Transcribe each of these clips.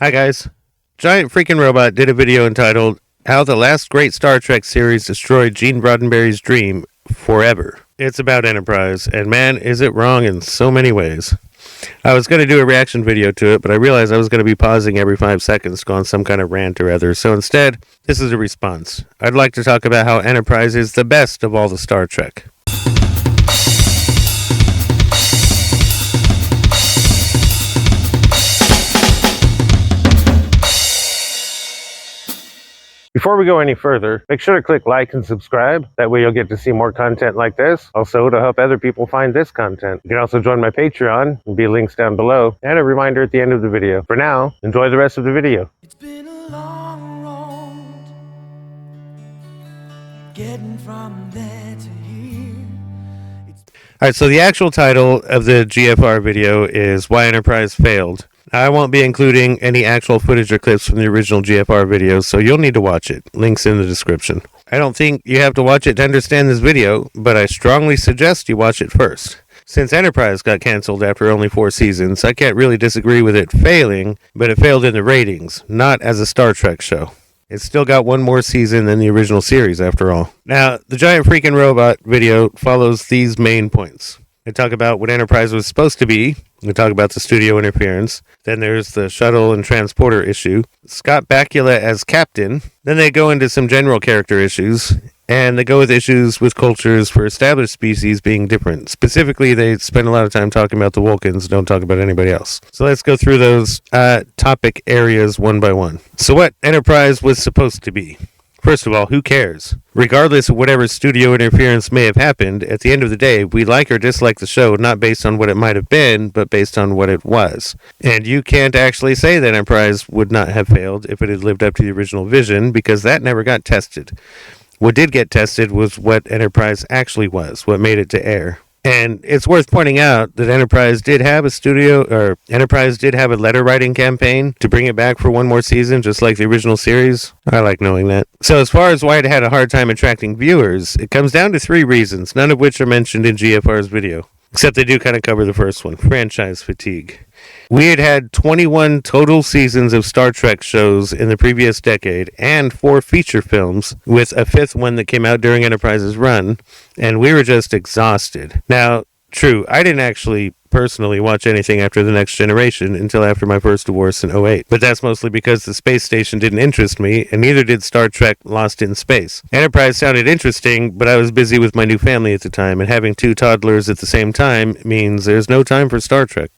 Hi guys. Giant Freakin Robot did a video entitled How the Last Great Star Trek Series Destroyed Gene Roddenberry's Dream Forever. It's about Enterprise, and man, is it wrong in so many ways. I was going to do a reaction video to it, but I realized I was going to be pausing every 5 seconds to go on some kind of rant or other, so instead, this is a response. I'd like to talk about how Enterprise is the best of all the Star Trek. Before we go any further, make sure to click like and subscribe. That way you'll get to see more content like this. Also, to help other people find this content. You can also join my Patreon. There'll be links down below. And a reminder at the end of the video. For now, enjoy the rest of the video. It's been a long road getting from there to here. Alright, so the actual title of the GFR video is Why Enterprise Failed. I won't be including any actual footage or clips from the original GFR videos, so you'll need to watch it. Links in the description. I don't think you have to watch it to understand this video, but I strongly suggest you watch it first. Since Enterprise got cancelled after only 4 seasons, I can't really disagree with it failing, but it failed in the ratings, not as a Star Trek show. It's still got one more season than the original series, after all. Now, the Giant Freakin Robot video follows these main points. They talk about what Enterprise was supposed to be. We talk about the studio interference. Then there's the shuttle and transporter issue. Scott Bakula as captain. Then they go into some general character issues. And they go with issues with cultures for established species being different. Specifically, they spend a lot of time talking about the Vulcans, don't talk about anybody else. So let's go through those topic areas one by one. So what Enterprise was supposed to be. First of all, who cares? Regardless of whatever studio interference may have happened, at the end of the day, we like or dislike the show not based on what it might have been, but based on what it was. And you can't actually say that Enterprise would not have failed if it had lived up to the original vision, because that never got tested. What did get tested was what Enterprise actually was, what made it to air. And it's worth pointing out that Enterprise did have a letter writing campaign to bring it back for one more season, just like the original series. I like knowing that. So as far as why it had a hard time attracting viewers, it comes down to 3 reasons, none of which are mentioned in GFR's video. Except they do kind of cover the first one, franchise fatigue. We had 21 total seasons of Star Trek shows in the previous decade and 4 feature films, with a 5th one that came out during Enterprise's run, and we were just exhausted. Now, true, I didn't actually personally watch anything after The Next Generation until after my first divorce in '08. But that's mostly because the space station didn't interest me, and neither did Star Trek Lost in Space. Enterprise sounded interesting, but I was busy with my new family at the time, and having 2 toddlers at the same time means there's no time for Star Trek.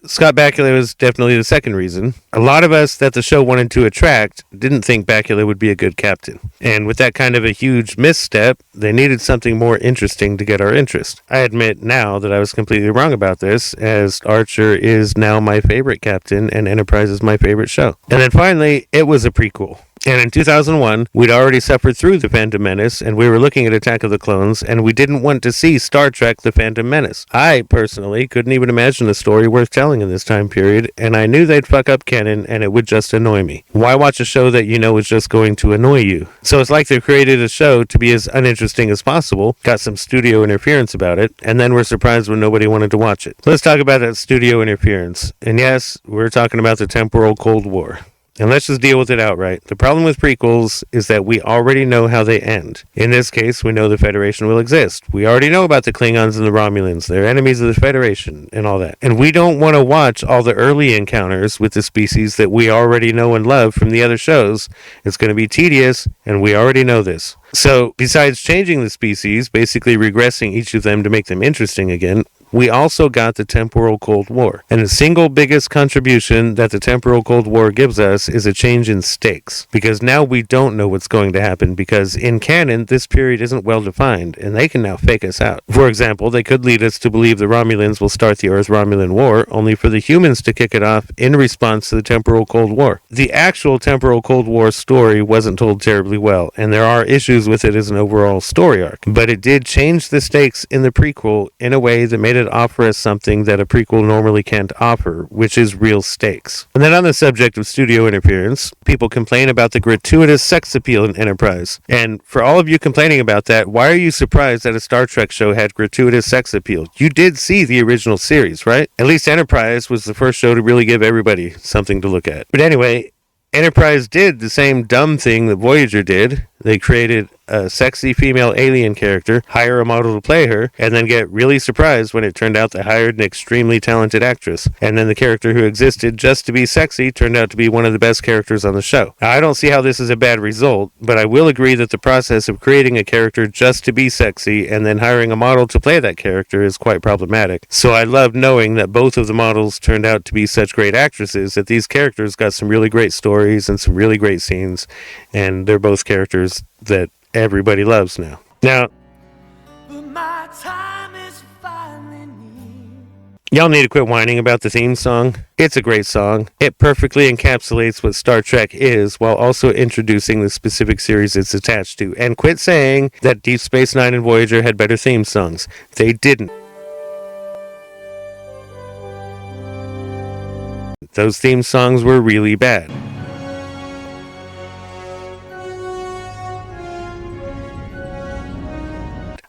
Scott Bakula was definitely the second reason. A lot of us that the show wanted to attract didn't think Bakula would be a good captain. And with that kind of a huge misstep, they needed something more interesting to get our interest. I admit now that I was completely wrong about this, as Archer is now my favorite captain and Enterprise is my favorite show. And then finally, it was a prequel. And in 2001, we'd already suffered through The Phantom Menace, and we were looking at Attack of the Clones, and we didn't want to see Star Trek The Phantom Menace. I, personally, couldn't even imagine a story worth telling in this time period, and I knew they'd fuck up canon, and it would just annoy me. Why watch a show that you know is just going to annoy you? So it's like they created a show to be as uninteresting as possible, got some studio interference about it, and then were surprised when nobody wanted to watch it. Let's talk about that studio interference. And yes, we're talking about the temporal Cold War. And let's just deal with it outright. The problem with prequels is that we already know how they end. In this case, we know the Federation will exist. We already know about the Klingons and the Romulans. They're enemies of the Federation and all that. And we don't want to watch all the early encounters with the species that we already know and love from the other shows. It's going to be tedious, and we already know this. So, besides changing the species, basically regressing each of them to make them interesting again, we also got the temporal Cold War. And the single biggest contribution that the temporal Cold War gives us is a change in stakes. Because now we don't know what's going to happen, because in canon, this period isn't well defined, and they can now fake us out. For example, they could lead us to believe the Romulans will start the Earth-Romulan War, only for the humans to kick it off in response to the temporal Cold War. The actual temporal Cold War story wasn't told terribly well, and there are issues issues with it as an overall story arc, but it did change the stakes in the prequel in a way that made it offer us something that a prequel normally can't offer, which is real stakes. And then on the subject of studio interference, people complain about the gratuitous sex appeal in Enterprise. And for all of you complaining about that, why are you surprised that a Star Trek show had gratuitous sex appeal? You did see the original series, right? At least Enterprise was the first show to really give everybody something to look at. But anyway, Enterprise did the same dumb thing that Voyager did. They created a sexy female alien character, hire a model to play her, and then get really surprised when it turned out they hired an extremely talented actress. And then the character who existed just to be sexy turned out to be one of the best characters on the show. Now, I don't see how this is a bad result, but I will agree that the process of creating a character just to be sexy and then hiring a model to play that character is quite problematic. So I love knowing that both of the models turned out to be such great actresses that these characters got some really great stories and some really great scenes, and they're both characters that everybody loves now. Now, But my time is finally near. y'all need to quit whining about the theme song. It's a great song. It perfectly encapsulates what Star Trek is while also introducing the specific series it's attached to. And quit saying that Deep Space Nine and Voyager had better theme songs. They didn't. Those theme songs were really bad.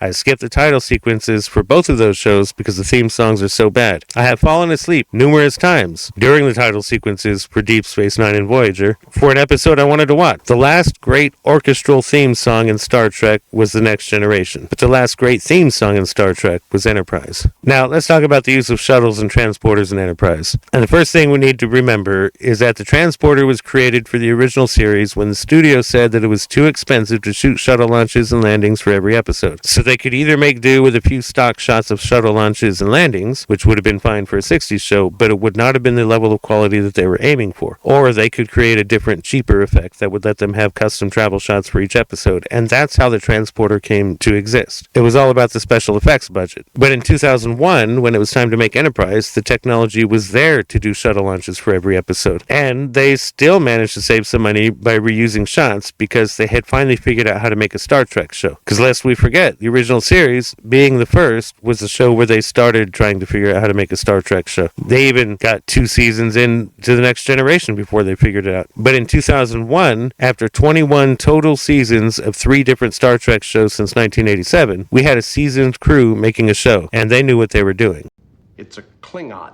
I skipped the title sequences for both of those shows because the theme songs are so bad. I have fallen asleep numerous times during the title sequences for Deep Space Nine and Voyager for an episode I wanted to watch. The last great orchestral theme song in Star Trek was The Next Generation, but the last great theme song in Star Trek was Enterprise. Now, let's talk about the use of shuttles and transporters in Enterprise. And the first thing we need to remember is that the transporter was created for the original series when the studio said that it was too expensive to shoot shuttle launches and landings for every episode. So they could either make do with a few stock shots of shuttle launches and landings, which would have been fine for a 60s show, but it would not have been the level of quality that they were aiming for. Or they could create a different, cheaper effect that would let them have custom travel shots for each episode, and that's how the transporter came to exist. It was all about the special effects budget. But in 2001, when it was time to make Enterprise, the technology was there to do shuttle launches for every episode. And they still managed to save some money by reusing shots because they had finally figured out how to make a Star Trek show. Because lest we forget, the original series, being the first, was the show where they started trying to figure out how to make a Star Trek show. They even got 2 seasons into The Next Generation before they figured it out. But in 2001, after 21 total seasons of 3 different Star Trek shows since 1987, we had a seasoned crew making a show, and they knew what they were doing. It's a Klingon.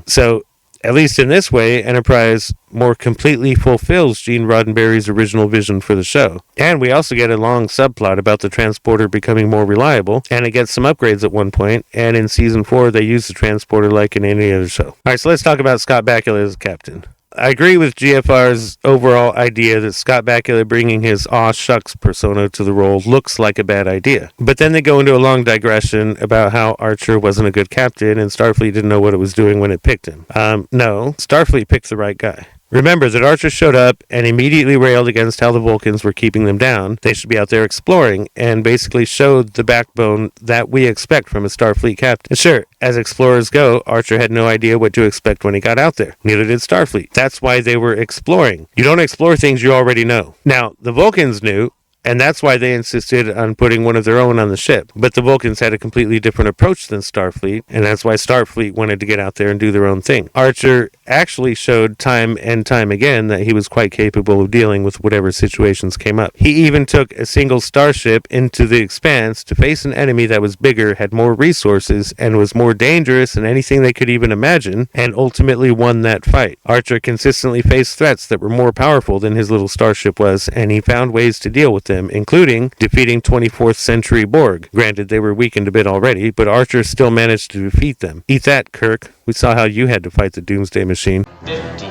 So, at least in this way, Enterprise more completely fulfills Gene Roddenberry's original vision for the show. And we also get a long subplot about the transporter becoming more reliable, and it gets some upgrades at one point, and in season 4 they use the transporter like in any other show. Alright, so let's talk about Scott Bakula as captain. I agree with GFR's overall idea that Scott Bakula bringing his aw shucks persona to the role looks like a bad idea. But then they go into a long digression about how Archer wasn't a good captain and Starfleet didn't know what it was doing when it picked him. No, Starfleet picked the right guy. Remember that Archer showed up and immediately railed against how the Vulcans were keeping them down. They should be out there exploring, and basically showed the backbone that we expect from a Starfleet captain. And sure, as explorers go, Archer had no idea what to expect when he got out there. Neither did Starfleet. That's why they were exploring. You don't explore things you already know. Now, the Vulcans knew, and that's why they insisted on putting one of their own on the ship. But the Vulcans had a completely different approach than Starfleet, and that's why Starfleet wanted to get out there and do their own thing. Archer actually showed time and time again that he was quite capable of dealing with whatever situations came up. He even took a single starship into the Expanse to face an enemy that was bigger, had more resources, and was more dangerous than anything they could even imagine, and ultimately won that fight. Archer consistently faced threats that were more powerful than his little starship was, and he found ways to deal with them, including defeating 24th century Borg. Granted, they were weakened a bit already, but Archer still managed to defeat them. Eat that, Kirk. We saw how you had to fight the Doomsday Machine. 50,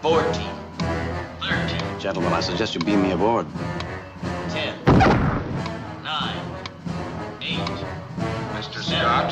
40, 30, Gentlemen, I suggest you beam me aboard. 10, 9, 8, Mr. Scott,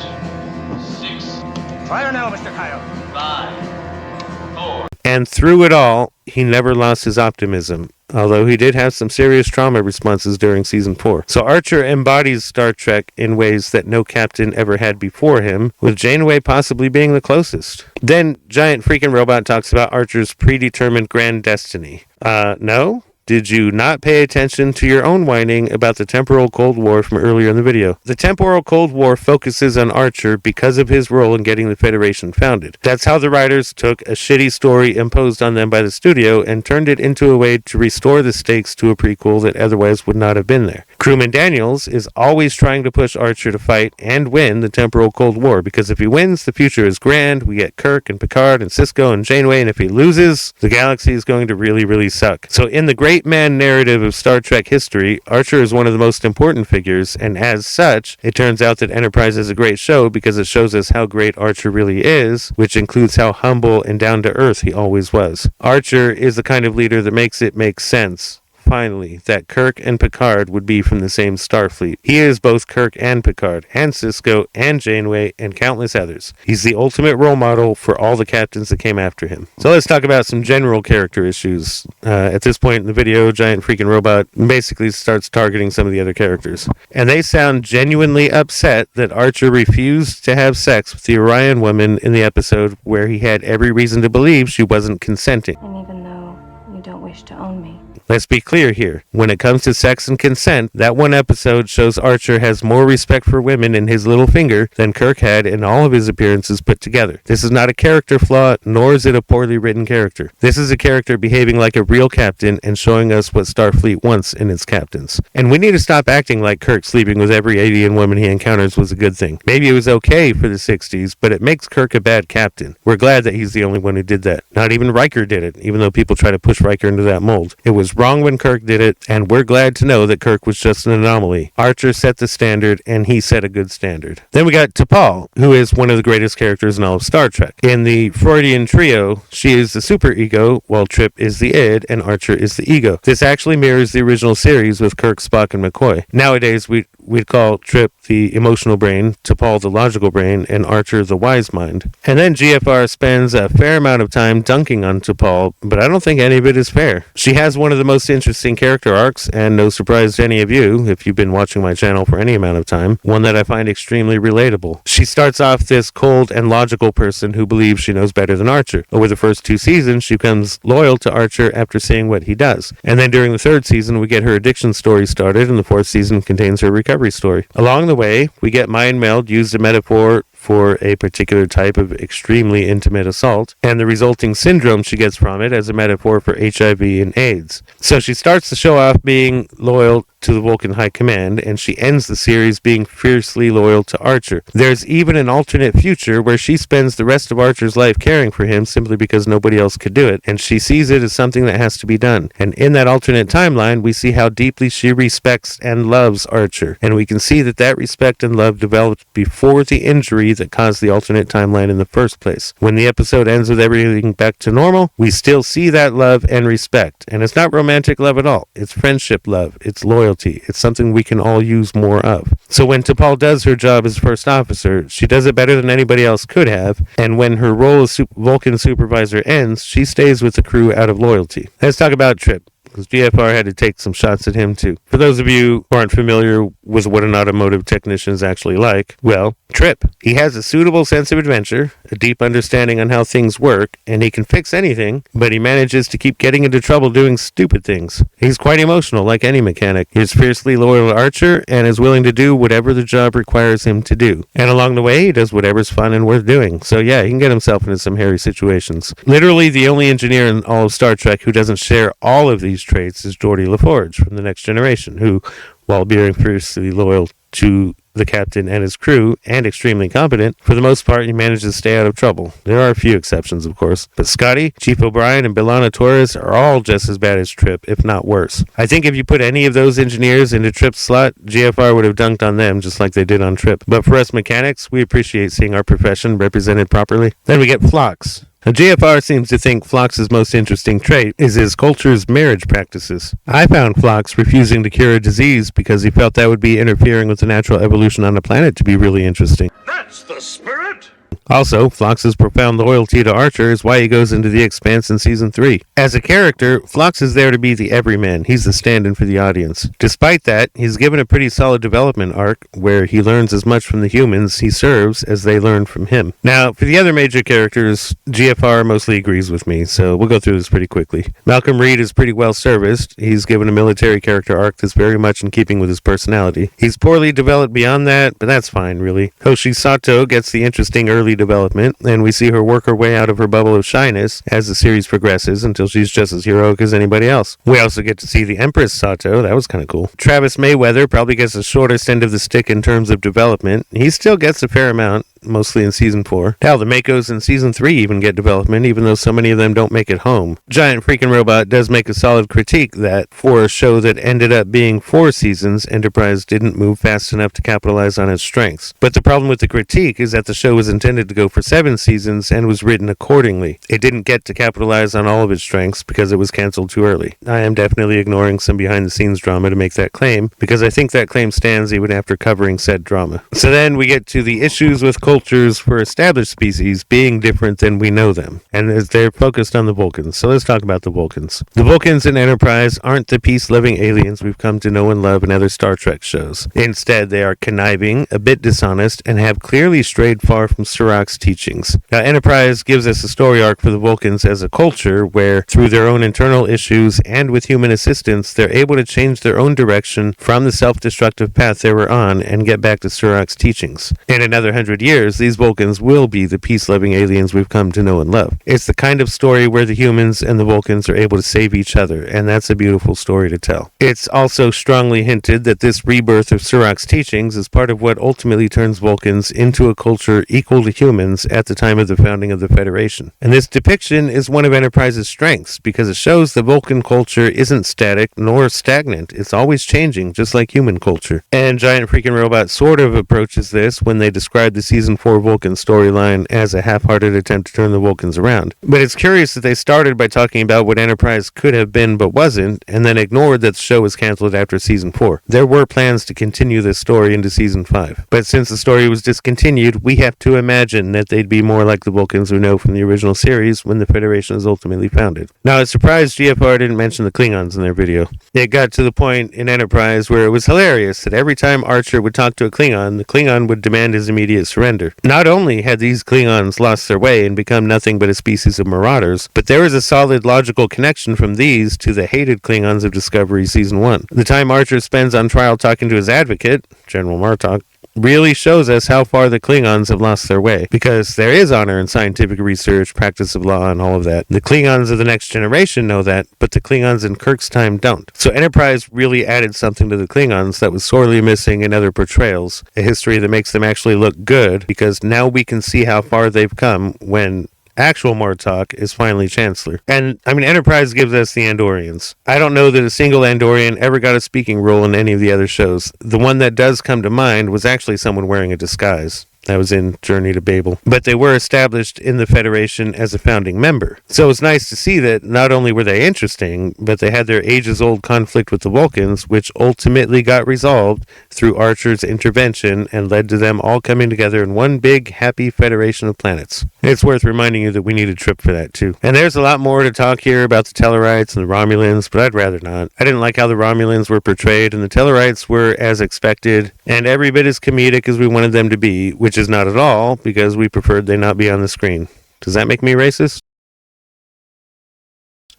6, Fire now, Mr. Kyle. 5, 4. And through it all, he never lost his optimism, although he did have some serious trauma responses during season 4. So Archer embodies Star Trek in ways that no captain ever had before him, with Janeway possibly being the closest. Then Giant Freakin Robot talks about Archer's predetermined grand destiny. No? did you not pay attention to your own whining about the temporal Cold War from earlier in the video? The temporal Cold War focuses on Archer because of his role in getting the Federation founded. That's how the writers took a shitty story imposed on them by the studio and turned it into a way to restore the stakes to a prequel that otherwise would not have been there. Crewman Daniels is always trying to push Archer to fight and win the temporal Cold War, because if he wins, the future is grand. We get Kirk and Picard and Sisko and Janeway, and if he loses, the galaxy is going to really, really suck. So in the great man narrative of Star Trek history, Archer is one of the most important figures, and as such, it turns out that Enterprise is a great show because it shows us how great Archer really is, which includes how humble and down to earth he always was. Archer is the kind of leader that makes it make sense, finally, that Kirk and Picard would be from the same Starfleet. He is both Kirk and Picard, and Sisko, and Janeway, and countless others. He's the ultimate role model for all the captains that came after him. So let's talk about some general character issues. At this point in the video, Giant Freakin Robot basically starts targeting some of the other characters. And they sound genuinely upset that Archer refused to have sex with the Orion woman in the episode where he had every reason to believe she wasn't consenting. And even though you don't wish to own me, Let's be clear here. When it comes to sex and consent, that one episode shows Archer has more respect for women in his little finger than Kirk had in all of his appearances put together. This is not a character flaw, nor is it a poorly written character. This is a character behaving like a real captain and showing us what Starfleet wants in its captains. And we need to stop acting like Kirk sleeping with every alien woman he encounters was a good thing. Maybe it was okay for the 60s, but it makes Kirk a bad captain. We're glad that he's the only one who did that. Not even Riker did it, even though people try to push Riker into that mold. It was wrong when Kirk did it, and we're glad to know that Kirk was just an anomaly. Archer set the standard, and he set a good standard. Then we got T'Pol, who is one of the greatest characters in all of Star Trek. In the Freudian trio, she is the superego, while Trip is the id, and Archer is the ego. This actually mirrors the original series with Kirk, Spock, and McCoy. Nowadays, we'd call Trip the emotional brain, T'Pol the logical brain, and Archer the wise mind. And then GFR spends a fair amount of time dunking on T'Pol, but I don't think any of it is fair. She has one of the most interesting character arcs, and no surprise to any of you, if you've been watching my channel for any amount of time, one that I find extremely relatable. She starts off this cold and logical person who believes she knows better than Archer. Over the first 2 seasons, she becomes loyal to Archer after seeing what he does. And then during the 3rd season, we get her addiction story started, and the 4th season contains her recovery story. Along the way, we get mind meld used a metaphor for a particular type of extremely intimate assault, and the resulting syndrome she gets from it as a metaphor for HIV and AIDS. So she starts to show off being loyal to the Vulcan High Command, and she ends the series being fiercely loyal to Archer. There's even an alternate future where she spends the rest of Archer's life caring for him simply because nobody else could do it, and she sees it as something that has to be done. And in that alternate timeline, we see how deeply she respects and loves Archer, and we can see that that respect and love developed before the injury that caused the alternate timeline in the first place. When the episode ends with everything back to normal, we still see that love and respect, and it's not romantic love at all. It's friendship love. It's loyalty. It's something we can all use more of. So when T'Pol does her job as first officer, she does it better than anybody else could have, and when her role as Vulcan supervisor ends, she stays with the crew out of loyalty. Let's talk about Trip, because GFR had to take some shots at him too. For those of you who aren't familiar with what an automotive technician is actually like, well, Trip. He has a suitable sense of adventure, a deep understanding on how things work, and he can fix anything, but he manages to keep getting into trouble doing stupid things. He's quite emotional, like any mechanic. He's fiercely loyal to Archer, and is willing to do whatever the job requires him to do. And along the way, he does whatever's fun and worth doing. So yeah, he can get himself into some hairy situations. Literally, the only engineer in all of Star Trek who doesn't share all of these traits is Geordi LaForge from The Next Generation, who, while being fiercely loyal to the captain and his crew, and extremely competent, for the most part he manages to stay out of trouble. There are a few exceptions, of course, but Scotty, Chief O'Brien, and B'Elanna Torres are all just as bad as Trip, if not worse. I think if you put any of those engineers into Trip's slot, GFR would have dunked on them just like they did on Trip. But for us mechanics, we appreciate seeing our profession represented properly. Then we get Phlox. Now, GFR seems to think Phlox's most interesting trait is his culture's marriage practices. I found Phlox refusing to cure a disease because he felt that would be interfering with the natural evolution on the planet to be really interesting. That's That's the spirit! Also, Phlox's profound loyalty to Archer is why he goes into the Expanse in Season 3. As a character, Phlox is there to be the everyman. He's the stand-in for the audience. Despite that, he's given a pretty solid development arc where he learns as much from the humans he serves as they learn from him. Now, for the other major characters, GFR mostly agrees with me, so we'll go through this pretty quickly. Malcolm Reed is pretty well serviced. He's given a military character arc that's very much in keeping with his personality. He's poorly developed beyond that, but that's fine, really. Hoshi Sato gets the interesting early development, and we see her work her way out of her bubble of shyness as the series progresses until she's just as heroic as anybody else. We also get to see the Empress Sato. That was kind of cool. Travis Mayweather probably gets the shortest end of the stick in terms of development. He still gets a fair amount, mostly in Season 4. Hell, the Makos in Season 3 even get development, even though so many of them don't make it home. Giant Freakin Robot does make a solid critique that, for a show that ended up being 4 seasons, Enterprise didn't move fast enough to capitalize on its strengths. But the problem with the critique is that the show was intended to go for 7 seasons and was written accordingly. It didn't get to capitalize on all of its strengths because it was canceled too early. I am definitely ignoring some behind-the-scenes drama to make that claim, because I think that claim stands even after covering said drama. So then we get to the issues with cultures for established species being different than we know them, and they're focused on the Vulcans. So let's talk about the Vulcans. The Vulcans in Enterprise aren't the peace-loving aliens we've come to know and love in other Star Trek shows. Instead, they are conniving, a bit dishonest, and have clearly strayed far from Surak's teachings. Now, Enterprise gives us a story arc for the Vulcans as a culture where, through their own internal issues and with human assistance, they're able to change their own direction from the self-destructive path they were on and get back to Surak's teachings. In another 100 years, these Vulcans will be the peace-loving aliens we've come to know and love. It's the kind of story where the humans and the Vulcans are able to save each other, and that's a beautiful story to tell. It's also strongly hinted that this rebirth of Surak's teachings is part of what ultimately turns Vulcans into a culture equal to humans at the time of the founding of the Federation. And this depiction is one of Enterprise's strengths, because it shows the Vulcan culture isn't static nor stagnant. It's always changing, just like human culture. And Giant Freakin Robot sort of approaches this when they describe the Season 4 Vulcan storyline as a half-hearted attempt to turn the Vulcans around. But it's curious that they started by talking about what Enterprise could have been but wasn't, and then ignored that the show was canceled after Season 4. There were plans to continue this story into Season 5. But since the story was discontinued, we have to imagine that they'd be more like the Vulcans we know from the original series when the Federation is ultimately founded. Now, it's surprised GFR didn't mention the Klingons in their video. It got to the point in Enterprise where it was hilarious that every time Archer would talk to a Klingon, the Klingon would demand his immediate surrender. Not only had these Klingons lost their way and become nothing but a species of marauders, but there was a solid logical connection from these to the hated Klingons of Discovery Season 1. The time Archer spends on trial talking to his advocate, General Martok, really shows us how far the Klingons have lost their way, because there is honor in scientific research, practice of law, and all of that. The Klingons of the next generation know that, but the Klingons in Kirk's time don't. So Enterprise really added something to the Klingons that was sorely missing in other portrayals, a history that makes them actually look good, because now we can see how far they've come when actual Martok is finally Chancellor. And, Enterprise gives us the Andorians. I don't know that a single Andorian ever got a speaking role in any of the other shows. The one that does come to mind was actually someone wearing a disguise. That was in Journey to Babel. But they were established in the Federation as a founding member. So it's nice to see that not only were they interesting, but they had their ages-old conflict with the Vulcans, which ultimately got resolved through Archer's intervention and led to them all coming together in one big, happy Federation of planets. It's worth reminding you that we need a trip for that, too. And there's a lot more to talk here about the Tellarites and the Romulans, but I'd rather not. I didn't like how the Romulans were portrayed, and the Tellarites were as expected, and every bit as comedic as we wanted them to be, which is not at all, because we preferred they not be on the screen. Does that make me racist?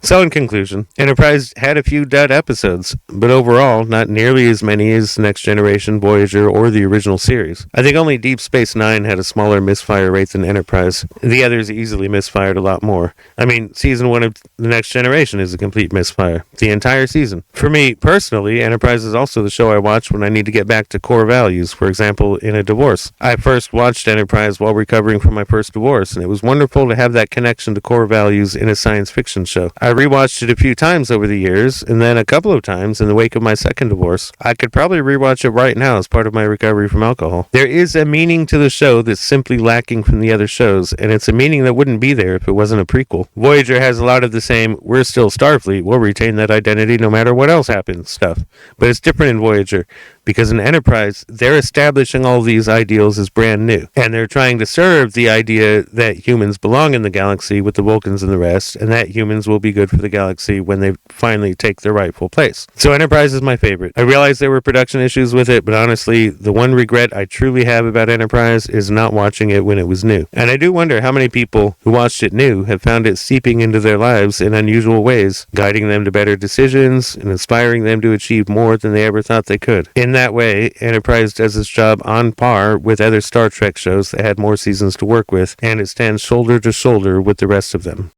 So in conclusion, Enterprise had a few dud episodes, but overall, not nearly as many as Next Generation, Voyager, or the original series. I think only Deep Space Nine had a smaller misfire rate than Enterprise. The others easily misfired a lot more. Season 1 of The Next Generation is a complete misfire. The entire season. For me, personally, Enterprise is also the show I watch when I need to get back to core values, for example, in a divorce. I first watched Enterprise while recovering from my first divorce, and it was wonderful to have that connection to core values in a science fiction show. I rewatched it a few times over the years, and then a couple of times in the wake of my second divorce. I could probably rewatch it right now as part of my recovery from alcohol. There is a meaning to the show that's simply lacking from the other shows, and it's a meaning that wouldn't be there if it wasn't a prequel. Voyager has a lot of the same, we're still Starfleet, we'll retain that identity no matter what else happens stuff. But it's different in Voyager. because in Enterprise, they're establishing all these ideals as brand new, and they're trying to serve the idea that humans belong in the galaxy with the Vulcans and the rest, and that humans will be good for the galaxy when they finally take their rightful place. So Enterprise is my favorite. I realize there were production issues with it, but honestly, the one regret I truly have about Enterprise is not watching it when it was new. And I do wonder how many people who watched it new have found it seeping into their lives in unusual ways, guiding them to better decisions and inspiring them to achieve more than they ever thought they could. In that way, Enterprise does its job on par with other Star Trek shows that had more seasons to work with, and it stands shoulder to shoulder with the rest of them.